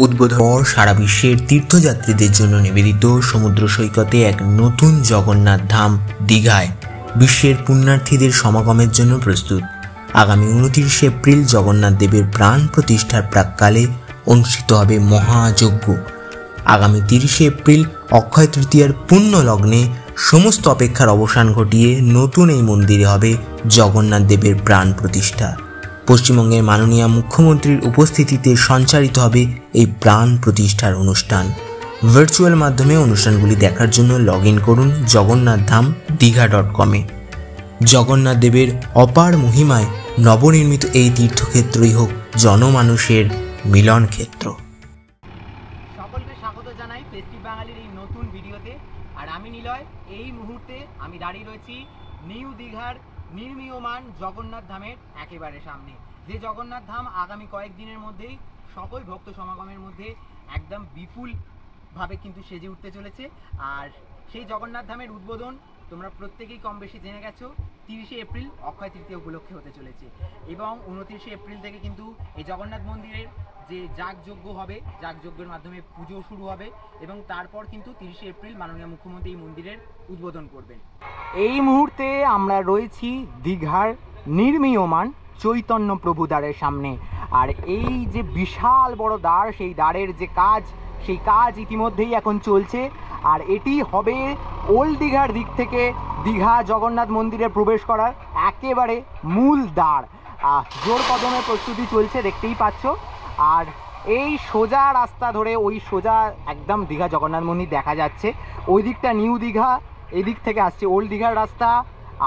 উদ্বোধন পর সারা বিশ্বের তীর্থযাত্রীদের জন্য নিবেদিত সমুদ্র সৈকতে এক নতুন জগন্নাথ ধাম দীঘায় বিশ্বের পুণ্যার্থীদের সমাগমের জন্য প্রস্তুত। আগামী 29 এপ্রিল জগন্নাথ দেবের প্রাণ প্রতিষ্ঠার প্রাক্কালে অনুষ্ঠিত হবে মহাযজ্ঞ। আগামী 30 এপ্রিল অক্ষয় তৃতীয়ার পুণ্য লগ্নে সমস্ত অপেক্ষার অবসান ঘটিয়ে নতুন এই মন্দিরে হবে জগন্নাথ দেবের প্রাণ প্রতিষ্ঠা। পশ্চিমবঙ্গের মাননীয় মুখ্যমন্ত্রীর উপস্থিতিতে সঞ্চালিত হবে এই প্রাণ প্রতিষ্ঠার অনুষ্ঠান। ভার্চুয়াল মাধ্যমে অনুষ্ঠানগুলি দেখার জন্য লগ ইন করুন jagonnathdhamdigha.com-এ। জগন্নাথ দেবের অপার মহিমায় নবনির্মিত এই তীর্থক্ষেত্রই হোক জনমানুষের মিলন ক্ষেত্র। সকলকে স্বাগত জানাই ফেস্টিভ বাঙালির এই নতুন ভিডিওতে। আর আমি নিলয়, এই মুহূর্তে আমি দাঁড়িয়ে রয়েছি নিউ দীঘার নির্মীয়মান জগন্নাথ ধামের একেবারে সামনে। যে জগন্নাথ ধাম আগামী কয়েকদিনের মধ্যেই সকল ভক্ত সমাগমের মধ্যে একদম বিপুলভাবে কিন্তু সেজে উঠতে চলেছে। আর সেই জগন্নাথ ধামের উদ্বোধন তোমরা প্রত্যেকেই কম বেশি জেনে গেছো, 30 এপ্রিল অক্ষয় তৃতীয়া উপলক্ষে হতে চলেছে। এবং 29 এপ্রিল থেকে কিন্তু এই জগন্নাথ মন্দিরের যে যাগযজ্ঞ হবে, যাগযজ্ঞের মাধ্যমে পুজো শুরু হবে এবং তারপর কিন্তু 30 এপ্রিল মাননীয় মুখ্যমন্ত্রী এই মন্দিরের উদ্বোধন করবেন। এই মুহূর্তে আমরা রয়েছি দীঘার নির্মীয়মান চৈতন্য প্রভু দ্বারের সামনে। আর এই যে বিশাল বড় দ্বার, সেই দ্বারের যে কাজ, সেই কাজ ইতিমধ্যেই এখন চলছে। আর এটি হবে ওল্ড দীঘার দিক থেকে দীঘা জগন্নাথ মন্দিরে প্রবেশ করার একেবারে মূল দ্বার। জোর কদমে প্রস্তুতি চলছে, দেখতেই পাচ্ছ। আর এই সোজা রাস্তা ধরে ওই সোজা একদম দীঘা জগন্নাথ মন্দির দেখা যাচ্ছে। ওই দিকটা নিউ দীঘা, এদিক থেকে আসছে ওল্ড দীঘার রাস্তা,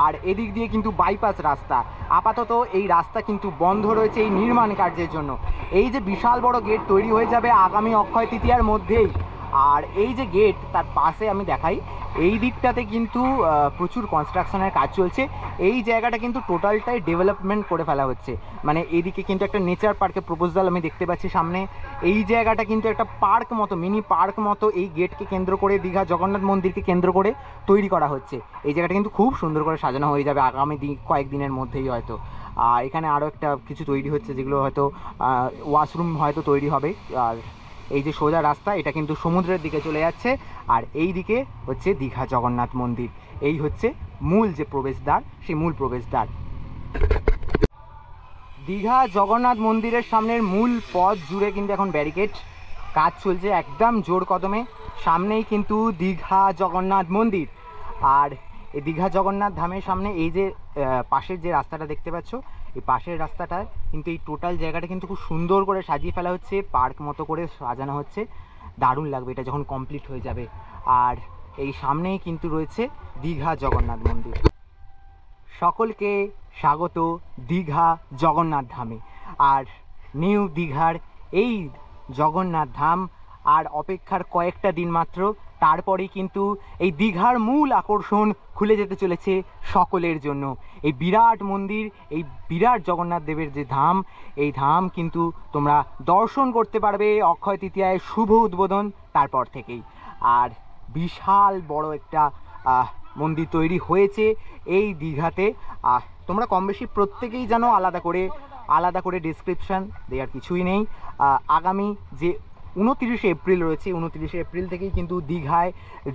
আর এদিক দিয়ে কিন্তু বাইপাস রাস্তা। আপাতত এই রাস্তা কিন্তু বন্ধ রয়েছে এই নির্মাণ কার্যের জন্য। এই যে বিশাল বড় গেট তৈরি হয়ে যাবে আগামী অক্ষয় তৃতীয়ার মধ্যেই। আর এই যে গেট, তার পাশে আমি দেখাই, এই দিকটাতে কিন্তু প্রচুর কনস্ট্রাকশনের কাজ চলছে। এই জায়গাটা কিন্তু টোটালটাই ডেভেলপমেন্ট করে ফেলা হচ্ছে। মানে এদিকে কিন্তু একটা নেচার পার্কের প্রপোজাল আমি দেখতে পাচ্ছি সামনে। এই জায়গাটা কিন্তু একটা পার্ক মতো, মিনি পার্ক মতো এই গেটকে কেন্দ্র করে, দীঘা জগন্নাথ মন্দিরকে কেন্দ্র করে তৈরি করা হচ্ছে। এই জায়গাটা কিন্তু খুব সুন্দর করে সাজানো হয়ে যাবে আগামী কয়েকদিনের মধ্যেই হয়তো। আর এখানে আরও একটা কিছু তৈরি হচ্ছে, যেগুলো হয়তো ওয়াশরুম হয়তো তৈরি হবে। আর এই যে সোজা রাস্তা, এটা কিন্তু সমুদ্রের দিকে চলে যাচ্ছে। আর এই দিকে হচ্ছে দীঘা জগন্নাথ মন্দির। এই হচ্ছে মূল যে প্রবেশদ্বার, সেই মূল প্রবেশদ্বার। দীঘা জগন্নাথ মন্দিরের সামনের মূল পথ জুড়ে কিন্তু এখন ব্যারিকেড কাজ চলছে একদম জোর কদমে। সামনেই কিন্তু দীঘা জগন্নাথ মন্দির। আর এই দীঘা জগন্নাথ ধামের সামনে এই যে পাশের যে রাস্তাটা দেখতে পাচ্ছ, এই পাশের রাস্তাটা কিন্তু এই টোটাল জায়গাটা কিন্তু খুব সুন্দর করে সাজিয়ে ফেলা হচ্ছে, পার্ক মতো করে সাজানো হচ্ছে। দারুণ লাগবে এটা যখন কমপ্লিট হয়ে যাবে। আর এই সামনেই কিন্তু রয়েছে দীঘা জগন্নাথ মন্দির। সকলকে স্বাগত দীঘা জগন্নাথ ধামে। আর নিউ দীঘার এই জগন্নাথ ধাম আর অপেক্ষার কয়েকটা দিন মাত্র, তারপরেই কিন্তু এই দীঘার মূল আকর্ষণ খুলে যেতে চলেছে সকলের জন্য। এই বিরাট মন্দির, এই বিরাট জগন্নাথ দেবের যে ধাম, এই ধাম কিন্তু তোমরা দর্শন করতে পারবে অক্ষয় তৃতীয়ায় শুভ উদ্বোধন তারপর থেকেই। আর বিশাল বড় একটা মন্দির তৈরি হয়েছে এই দীঘাতে। তোমরা কম বেশি প্রত্যেকেই জানো, আলাদা করে ডিসক্রিপশান দেওয়ার কিছুই নেই। আগামী যে 29 এপ্রিল রয়েছে, 29 এপ্রিল থেকেই কিন্তু দীঘায়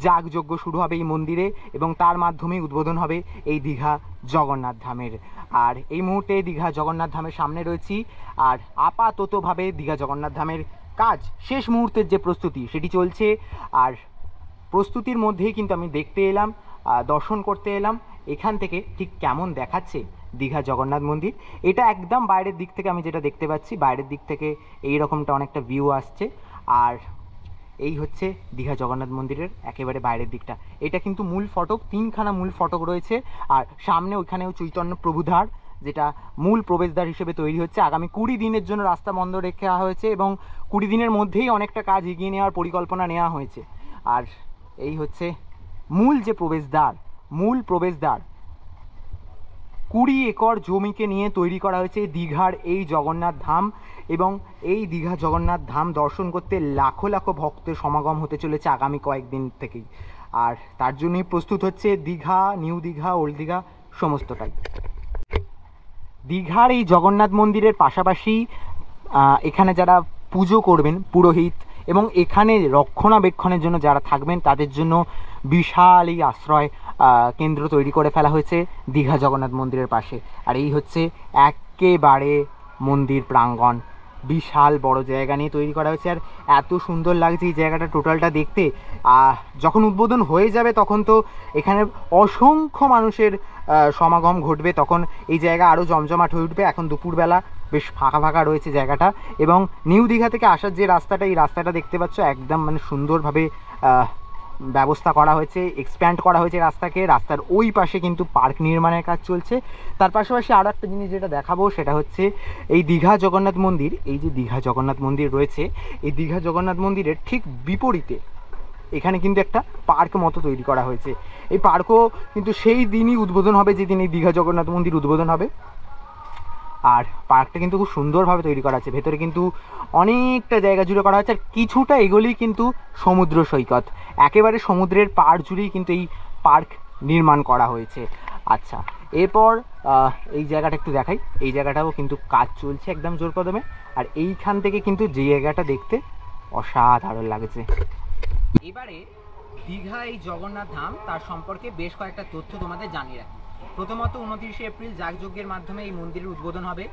যাগযজ্ঞ শুরু হবে এই মন্দিরে, এবং তার মাধ্যমেই উদ্বোধন হবে এই দীঘা জগন্নাথ ধামের। আর এই মুহূর্তে দীঘা জগন্নাথ ধামের সামনে রয়েছি। আর আপাততভাবে দীঘা জগন্নাথ ধামের কাজ শেষ মুহূর্তের যে প্রস্তুতি, সেটি চলছে। আর প্রস্তুতির মধ্যেই কিন্তু আমি দেখতে এলাম, দর্শন করতে এলাম এখান থেকে ঠিক কেমন দেখাচ্ছে দীঘা জগন্নাথ মন্দির। এটা একদম বাইরের দিক থেকে আমি যেটা দেখতে পাচ্ছি, বাইরের দিক থেকে এই রকমটা অনেকটা ভিউ আসছে। আর এই হচ্ছে দীঘা জগন্নাথ মন্দিরের একেবারে বাইরের দিকটা। এটা কিন্তু মূল ফটক, 3খানা মূল ফটক রয়েছে। আর সামনে ওইখানেও চৈতন্য প্রভুদ্বার, যেটা মূল প্রবেশদ্বার হিসেবে তৈরি হচ্ছে। আগামী 20 দিনের জন্য রাস্তা বন্ধ রেখা হয়েছে এবং 20 দিনের মধ্যেই অনেকটা কাজ এগিয়ে নেওয়ার পরিকল্পনা নেওয়া হয়েছে। আর এই হচ্ছে মূল যে প্রবেশদ্বার, মূল প্রবেশদ্বার 20 একর জমিকে নিয়ে তৈরি করা হয়েছে দীঘার এই জগন্নাথ ধাম। এবং এই দীঘা জগন্নাথ ধাম দর্শন করতে লাখো লাখো ভক্তের সমাগম হতে চলেছে আগামী কয়েকদিন থেকেই। আর তার জন্যই প্রস্তুত হচ্ছে দীঘা, নিউ দীঘা, ওল্ড দীঘা সমস্তটাই। দীঘার এই জগন্নাথ মন্দিরের পাশাপাশি এখানে যারা পুজো করবেন পুরোহিত এবং এখানে রক্ষণাবেক্ষণের জন্য যারা থাকবেন তাদের জন্য বিশাল এই আশ্রয় কেন্দ্র তৈরি করে ফেলা হয়েছে দীঘা জগন্নাথ মন্দিরের পাশে। আর এই হচ্ছে একেবারে মন্দির প্রাঙ্গণ, বিশাল বড় জায়গা নিয়ে তৈরি করা হয়েছে। আর এত সুন্দর লাগছে এই জায়গাটা টোটালটা দেখতে। যখন উদ্বোধন হয়ে যাবে তখন তো এখানে অসংখ্য মানুষের সমাগম ঘটবে, তখন এই জায়গা আরও জমজমাট হয়ে উঠবে। এখন দুপুরবেলা বেশ ফাঁকা ফাঁকা রয়েছে জায়গাটা। এবং নিউ দীঘা থেকে আসার যে রাস্তাটা, এই রাস্তাটা দেখতে পাচ্ছ একদম মানে সুন্দরভাবে ব্যবস্থা করা হয়েছে, এক্সপ্যান্ড করা হয়েছে রাস্তাকে। রাস্তার ওই পাশে কিন্তু পার্ক নির্মাণের কাজ চলছে। তার পাশাপাশি আরও একটা জিনিস যেটা দেখাবো সেটা হচ্ছে এই দীঘা জগন্নাথ মন্দির। এই যে দীঘা জগন্নাথ মন্দির রয়েছে, এই দীঘা জগন্নাথ মন্দিরের ঠিক বিপরীতে এখানে কিন্তু একটা পার্ক মতো তৈরি করা হয়েছে। এই পার্কও কিন্তু সেই দিনই উদ্বোধন হবে যেদিন এই দীঘা জগন্নাথ মন্দির উদ্বোধন হবে। আর পার্কটা কিন্তু খুব সুন্দরভাবে তৈরি করা আছে, ভেতরে কিন্তু অনেকটা জায়গা জুড়ে করা হচ্ছে। আর কিছুটা এগোলেই কিন্তু সমুদ্র সৈকত, একেবারে সমুদ্রের পাড় জুড়েই কিন্তু এই পার্ক নির্মাণ করা হয়েছে। আচ্ছা, এরপর এই জায়গাটা একটু দেখাই। এই জায়গাটাও কিন্তু কাজ চলছে একদম জোর কদমে। আর এইখান থেকে কিন্তু যে জায়গাটা দেখতে অসাধারণ লাগছে। এবারে দীঘা এই জগন্নাথ ধাম তার সম্পর্কে বেশ কয়েকটা তথ্য তোমাদের জানিয়ে রাখি। প্রথমত 29শে এপ্রিল যাগযজ্ঞের মাধ্যমে এই মন্দিরের উদ্বোধন হবে।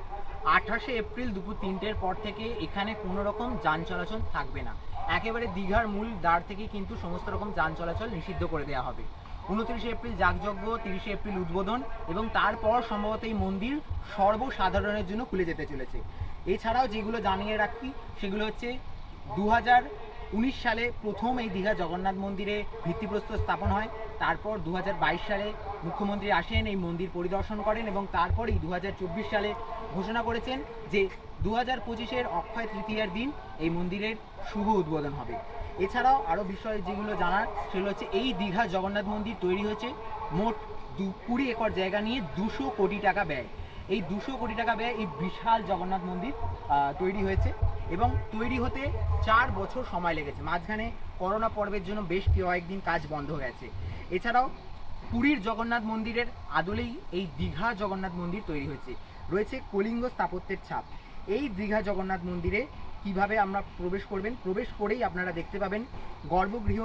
28শে এপ্রিল দুপুর 3টের পর থেকে এখানে কোনো রকম যান চলাচল থাকবে না। একেবারে দীঘার মূল দ্বার থেকে কিন্তু সমস্ত রকম যান চলাচল নিষিদ্ধ করে দেওয়া হবে। 29শে এপ্রিল যাগযজ্ঞ, 30শে এপ্রিল উদ্বোধন এবং তারপর সম্ভবত এই মন্দির সর্বসাধারণের জন্য খুলে যেতে চলেছে। এছাড়াও যেগুলো জানিয়ে রাখি সেগুলো হচ্ছে 2019 সালে প্রথম এই দীঘা জগন্নাথ মন্দিরে ভিত্তিপ্রস্তর স্থাপন হয়। তারপর 2022 সালে মুখ্যমন্ত্রী আসেন, এই মন্দির পরিদর্শন করেন এবং তারপরেই 2024 সালে ঘোষণা করেছেন যে 2025-এর অক্ষয় তৃতীয়ার দিন এই মন্দিরের শুভ উদ্বোধন হবে। এছাড়াও আরও বিষয় যেগুলো জানার সেগুলো হচ্ছে এই দীঘা জগন্নাথ মন্দির তৈরি হয়েছে মোট 20 একর জায়গা নিয়ে 200 কোটি টাকা ব্যয়। এই 200 কোটি টাকা ব্যয় এই বিশাল জগন্নাথ মন্দির তৈরি হয়েছে এবং তৈরি হতে 4 বছর সময় লেগেছে। মাঝখানে করোনা পর্বের জন্য বেশ কয়েকদিন কাজ বন্ধ হয়ে গেছে। এছাড়াও পুরীর জগন্নাথ মন্দিরের আদলেই এই দীঘা জগন্নাথ মন্দির তৈরি হয়েছে। রয়েছে কলিঙ্গ স্থাপত্যের ছাপ। এই দীঘা জগন্নাথ মন্দিরে কিভাবে আমরা প্রবেশ করবেন, প্রবেশ করেই আপনারা দেখতে পাবেন গর্ভগৃহ,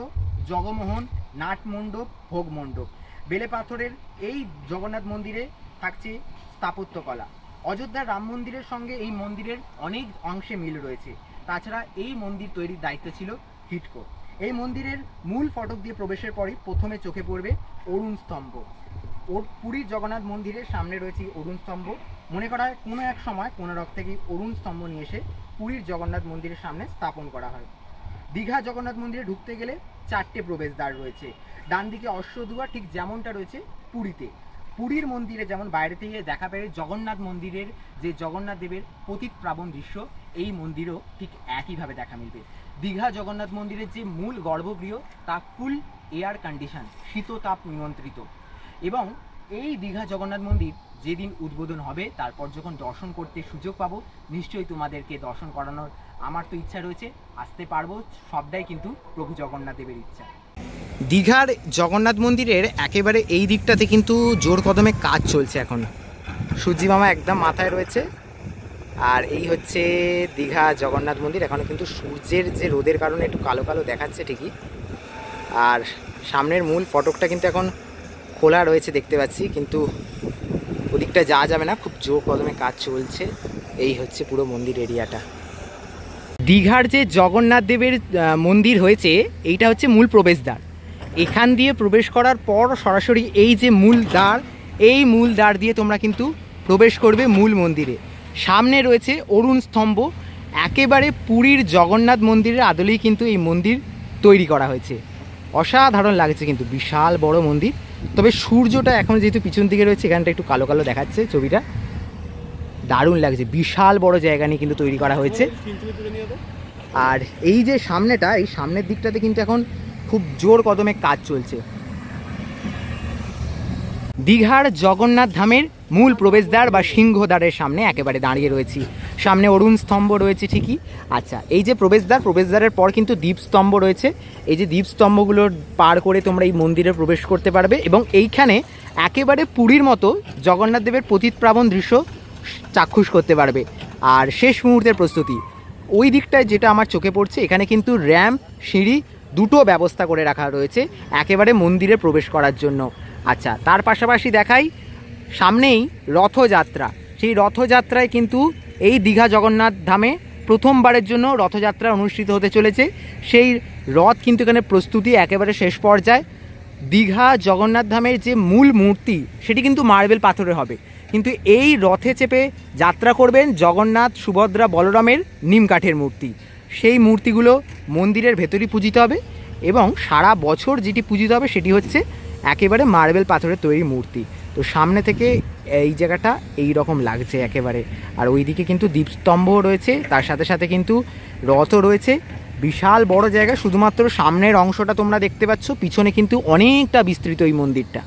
জগমোহন, নাটমণ্ডপ, ভোগ মণ্ডপ। বেলে পাথরের এই জগন্নাথ মন্দিরে থাকছে স্থাপত্যকলা। অযোধ্যার রাম মন্দিরের সঙ্গে এই মন্দিরের অনেক অংশে মিল রয়েছে। তাছাড়া এই মন্দির তৈরির দায়িত্ব ছিল হিটকো। এই মন্দিরের মূল ফটক দিয়ে প্রবেশের পরই প্রথমে চোখে পড়বে অরুণ স্তম্ভ। পুরীর জগন্নাথ মন্দিরের সামনে রয়েছে অরুণ স্তম্ভ। মনে করা হয় কোনো এক সময় কোনারক থেকে অরুণ স্তম্ভ নিয়ে এসে পুরীর জগন্নাথ মন্দিরের সামনে স্থাপন করা হয়। দীঘা জগন্নাথ মন্দিরে ঢুকতে গেলে 4টে প্রবেশদ্বার রয়েছে। ডান দিকে অশ্বদুয়ার, ঠিক যেমনটা রয়েছে পুরীতে। পুরীর মন্দিরে যেমন বাইরে থেকে দেখা পায় জগন্নাথ মন্দিরের যে জগন্নাথ দেবের পতিত প্লাবন দৃশ্য, এই মন্দিরেও ঠিক একইভাবে দেখা মিলবে। দীঘা জগন্নাথ মন্দিরের যে মূল গর্ভগৃহ তা ফুল এয়ার কন্ডিশন, শীততাপ নিয়ন্ত্রিত। এবং এই দীঘা জগন্নাথ মন্দির যেদিন উদ্বোধন হবে তারপর যখন দর্শন করতে সুযোগ পাবো নিশ্চয়ই তোমাদেরকে দর্শন করানোর আমার তো ইচ্ছা রয়েছে, আসতে পারবো। সবটাই কিন্তু প্রভু জগন্নাথ দেবের ইচ্ছা। দীঘার জগন্নাথ মন্দিরের একেবারে এই দিকটাতে কিন্তু জোর কদমে কাজ চলছে এখন। সূর্যি মামা একদম মাথায় রয়েছে। আর এই হচ্ছে দীঘা জগন্নাথ মন্দির। এখন কিন্তু সূর্যের যে রোদের কারণে একটু কালো কালো দেখাচ্ছে ঠিকই। আর সামনের মূল ফটকটা কিন্তু এখন খোলা রয়েছে দেখতে পাচ্ছি, কিন্তু ওদিকটা যাওয়া যাবে না, খুব জোর কদমে কাজ চলছে। এই হচ্ছে পুরো মন্দির এরিয়াটা। দীঘার যে জগন্নাথ দেবের মন্দির হয়েছে এইটা হচ্ছে মূল প্রবেশদ্বার। এখান দিয়ে প্রবেশ করার পর সরাসরি এই যে মূল দ্বার, এই মূল দ্বার দিয়ে তোমরা কিন্তু প্রবেশ করবে মূল মন্দিরে। সামনে রয়েছে অরুণ স্তম্ভ। একেবারে পুরীর জগন্নাথ মন্দিরের আদলেই কিন্তু এই মন্দির তৈরি করা হয়েছে। অসাধারণ লাগছে কিন্তু, বিশাল বড় মন্দির। তবে সূর্যটা এখন যেহেতু পিছন দিকে রয়েছে এখানটা একটু কালো কালো দেখাচ্ছে ছবিটা। দারুণ লাগছে, বিশাল বড় জায়গা নিয়ে কিন্তু তৈরি করা হয়েছে। আর এই যে সামনেটা, এই সামনের দিকটাতে কিন্তু এখন খুব জোর কদমে কাজ চলছে। দীঘার জগন্নাথ ধামের মূল প্রবেশদ্বার বা সিংহদ্বারের সামনে একেবারে দাঁড়িয়ে রয়েছি। সামনে অরুণ স্তম্ভ রয়েছে ঠিকই। আচ্ছা, এই যে প্রবেশদ্বার, প্রবেশদ্বারের পর কিন্তু দীপস্তম্ভ রয়েছে। এই যে দীপস্তম্ভগুলোর পার করে তোমরা এই মন্দিরে প্রবেশ করতে পারবে এবং এইখানে একেবারে পুরীর মতো জগন্নাথ দেবের পতিত প্লাবন দৃশ্য চাক্ষুষ করতে পারবে। আর শেষ মুহূর্তের প্রস্তুতি, ওই দিকটায় যেটা আমার চোখে পড়ছে, এখানে কিন্তু র্যাম্প, সিঁড়ি দুটো ব্যবস্থা করে রাখা রয়েছে একেবারে মন্দিরে প্রবেশ করার জন্য। আচ্ছা, তার পাশাপাশি দেখাই সামনেই রথযাত্রা। সেই রথযাত্রায় কিন্তু এই দীঘা জগন্নাথ ধামে প্রথমবারের জন্য রথযাত্রা অনুষ্ঠিত হতে চলেছে। সেই রথ কিন্তু এখানে প্রস্তুতি একেবারে শেষ পর্যায়ে। দীঘা জগন্নাথ ধামের যে মূল মূর্তি সেটি কিন্তু মার্বেল পাথরে হবে, কিন্তু এই রথে চেপে যাত্রা করবেন জগন্নাথ, সুভদ্রা, বলরামের নিম কাঠের মূর্তি। সেই মূর্তিগুলো মন্দিরের ভেতরই পূজিত হবে এবং সারা বছর যেটি পূজিত হবে সেটি হচ্ছে একেবারে মার্বেল পাথরের তৈরি মূর্তি। তো সামনে থেকে এই জায়গাটা এই রকম লাগছে একেবারে। আর ওইদিকে কিন্তু দীপস্তম্ভও রয়েছে, তার সাথে সাথে কিন্তু রথও রয়েছে। বিশাল বড় জায়গা, শুধুমাত্র সামনের অংশটা তোমরা দেখতে পাচ্ছ, পিছনে কিন্তু অনেকটা বিস্তৃত এই মন্দিরটা।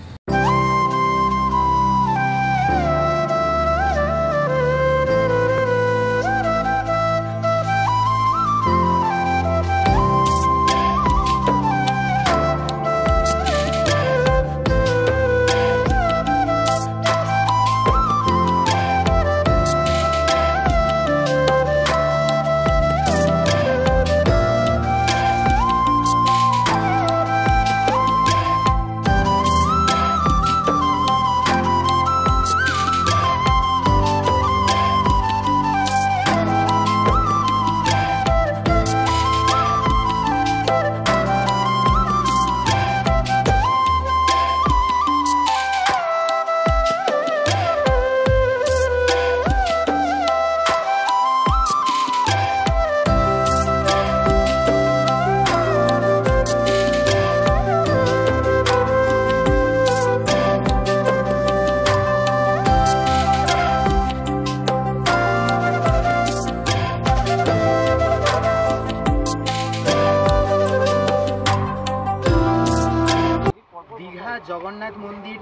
জগন্নাথ মন্দির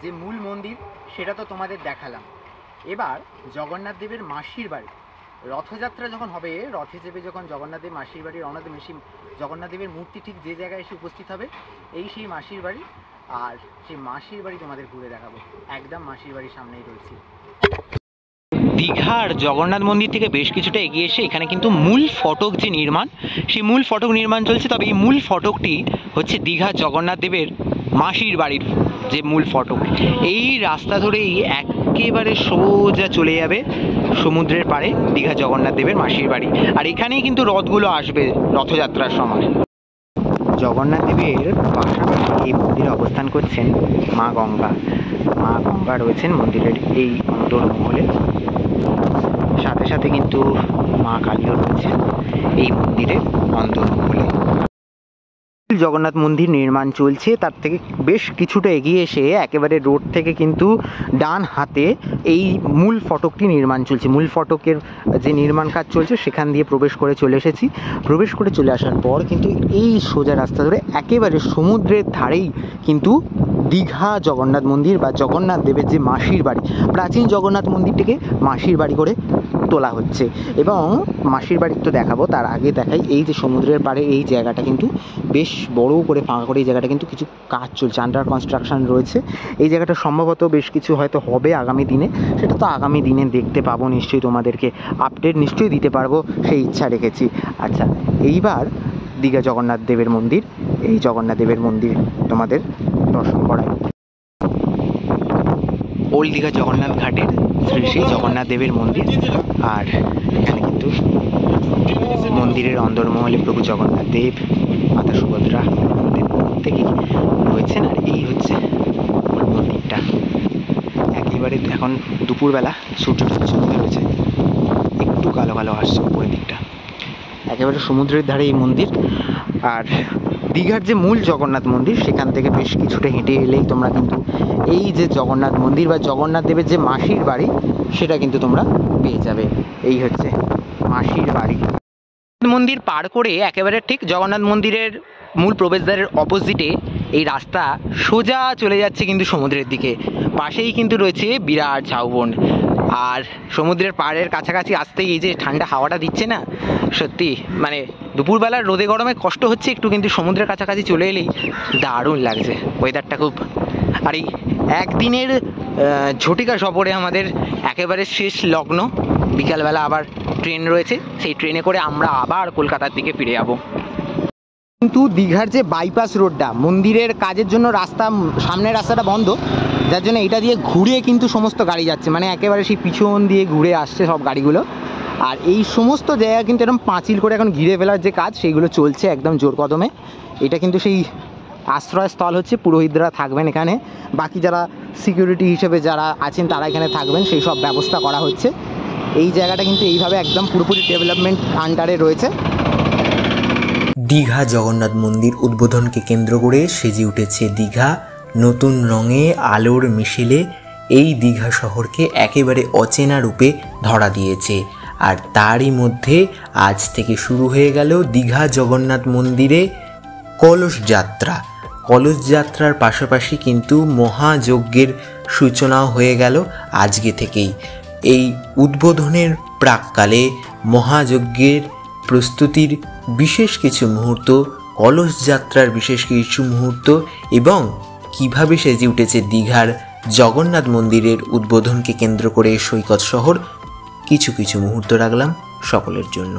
যে মূল মন্দির সেটা তো তোমাদের দেখালাম। এবার জগন্নাথ দেবের মাসির বাড়ি রথযাত্রা যখন হবে, রথে চেপে যখন জগন্নাথ দেব মাসির বাড়ি রওনা দেবে, জগন্নাথ দেবের মূর্তি ঠিক যে জায়গায় এসে উপস্থিত হবে এই সেই মাসির বাড়ি। আর সেই মাসির বাড়ি তোমাদের ঘুরে দেখাবো, একদম মাসির বাড়ির সামনেই রয়েছে। দীঘার জগন্নাথ মন্দির থেকে বেশ কিছুটা এগিয়ে এসে এখানে কিন্তু মূল ফটক যে নির্মাণ, সেই মূল ফটক নির্মাণ চলছে। তবে এই মূল ফটকটি হচ্ছে দীঘা জগন্নাথ দেবের মাসির বাড়ির যে মূল ফটক। এই রাস্তা ধরেই একেবারে সোজা চলে যাবে সমুদ্রের পাড়ে দীঘা জগন্নাথ দেবের মাসির বাড়ি। আর এখানেই কিন্তু রথগুলো আসবে রথযাত্রার সময়। জগন্নাথ দেবের পাশাপাশি এই মন্দিরে অবস্থান করছেন মা গঙ্গা। মা গঙ্গা রয়েছেন মন্দিরের এই অন্তর্মহলে, সাথে সাথে কিন্তু মা কালীও রয়েছেন এই মন্দিরের অন্তর্মহলে। জগন্নাথ মন্দির নির্মাণ চলছে, তার থেকে বেশ কিছুটা এগিয়ে এসে একেবারে রোড থেকে কিন্তু ডান হাতে এই মূল ফটকটি নির্মাণ চলছে। মূল ফটকের যে নির্মাণ কাজ চলছে সেখান দিয়ে প্রবেশ করে চলে এসেছি। প্রবেশ করে চলে আসার পর কিন্তু এই সোজা রাস্তা ধরে একেবারে সমুদ্রের ধারেই কিন্তু দীঘা জগন্নাথ মন্দির বা জগন্নাথ দেবের যে মাসির বাড়ি, প্রাচীন জগন্নাথ মন্দিরটিকে মাসির বাড়ি করে তোলা হচ্ছে। এবং মাসির বাড়ি তো দেখাবো, তার আগে দেখাই এই যে সমুদ্রের পাড়ে এই জায়গাটা কিন্তু বেশ বড় করে ফাঁকা করে এই জায়গাটা কিন্তু কিছু কাজ চলছে, আন্ডার কনস্ট্রাকশন রয়েছে। এই জায়গাটা সম্ভবত বেশ কিছু হয়তো হবে আগামী দিনে, সেটা তো আগামী দিনে দেখতে পাবো নিশ্চয়ই, তোমাদেরকে আপডেট নিশ্চয়ই দিতে পারবো, সেই ইচ্ছা রেখেছি। আচ্ছা, এইবার দীঘা জগন্নাথ দেবের মন্দির, এই জগন্নাথ দেবের মন্দির তোমাদের দর্শন করায়। ওল্ড দীঘা জগন্নাথ ঘাটের শ্রী শ্রী জগন্নাথ দেবের মন্দির। আর এখানে কিন্তু মন্দিরের অন্দরমহলে প্রভু জগন্নাথ দেব, মাতা সুভদ্রা প্রত্যেকেই রয়েছেন। আর এই হচ্ছে মন্দিরটা। একেবারে এখন দুপুরবেলা সূর্যটা চলে রয়েছে, একটু কালো কালো আসছে উপরের দিকটা। একেবারে সমুদ্রের ধারে এই মন্দির। আর দীঘার যে মূল জগন্নাথ মন্দির সেখান থেকে বেশ কিছুটা হেঁটে এলেই তোমরা কিন্তু এই যে জগন্নাথ মন্দির বা জগন্নাথ দেবের যে মাসির বাড়ি সেটা কিন্তু তোমরা পেয়ে যাবে। এই হচ্ছে মাসির বাড়ি। মন্দির পার করে একেবারে ঠিক জগন্নাথ মন্দিরের মূল প্রবেশদ্বারের অপোজিটে এই রাস্তা সোজা চলে যাচ্ছে কিন্তু সমুদ্রের দিকে। পাশেই কিন্তু রয়েছে বিরাট ঝাউবন। আর সমুদ্রের পাড়ের কাছাকাছি আসতেই এই যে ঠান্ডা হাওয়াটা দিচ্ছে না, সত্যি মানে দুপুরবেলার রোদে গরমে কষ্ট হচ্ছে একটু, কিন্তু সমুদ্রের কাছাকাছি চলে এলেই দারুণ লাগছে ওয়েদারটা খুব। আর এই একদিনের ঝটিকা সফরে আমাদের একেবারে শেষ লগ্ন, বিকালবেলা আবার ট্রেন রয়েছে, সেই ট্রেনে করে আমরা আবার কলকাতার দিকে ফিরে যাব। কিন্তু দীঘার যে বাইপাস রোডটা, মন্দিরের কাজের জন্য রাস্তা, সামনের রাস্তাটা বন্ধ, যার জন্য এটা দিয়ে ঘুরে কিন্তু সমস্ত গাড়ি যাচ্ছে, মানে একেবারে সেই পিছন দিয়ে ঘুরে আসছে সব গাড়িগুলো। আর এই সমস্ত জায়গা কিন্তু এরকম পাঁচিল করে এখন ঘিরে ফেলার যে কাজ, সেইগুলো চলছে একদম জোর কদমে। এটা কিন্তু সেই আশ্রয়স্থল হচ্ছে, পুরোহিতরা থাকবেন এখানে, বাকি যারা সিকিউরিটি হিসেবে যারা আছেন তারা এখানে থাকবেন, সেই সব ব্যবস্থা করা হচ্ছে। এই জায়গাটা কিন্তু এইভাবে একদম পুরোপুরি ডেভেলপমেন্ট আন্ডারে রয়েছে। দীঘা জগন্নাথ মন্দির উদ্বোধনকে কেন্দ্র করে সেজে উঠেছে দীঘা। নতুন রঙে আলোর মিশেলে এই দীঘা শহরকে একেবারে অচেনা রূপে ধরা দিয়েছে। আর তারই মধ্যে আজ থেকে শুরু হয়ে গেল দীঘা জগন্নাথ মন্দিরে কলস যাত্রা। কলস যাত্রার পাশাপাশি কিন্তু মহাযজ্ঞের সূচনাও হয়ে গেল আজকে থেকেই। এই উদ্বোধনের প্রাককালে মহাযজ্ঞের প্রস্তুতির বিশেষ কিছু মুহূর্ত, কলস যাত্রার বিশেষ কিছু মুহূর্ত এবং কিভাবে সেজে উঠেছে দীঘার জগন্নাথ মন্দিরের উদ্বোধনকে কেন্দ্র করে সৈকত শহর, কিছু কিছু মুহূর্ত রাখলাম সকলের জন্য।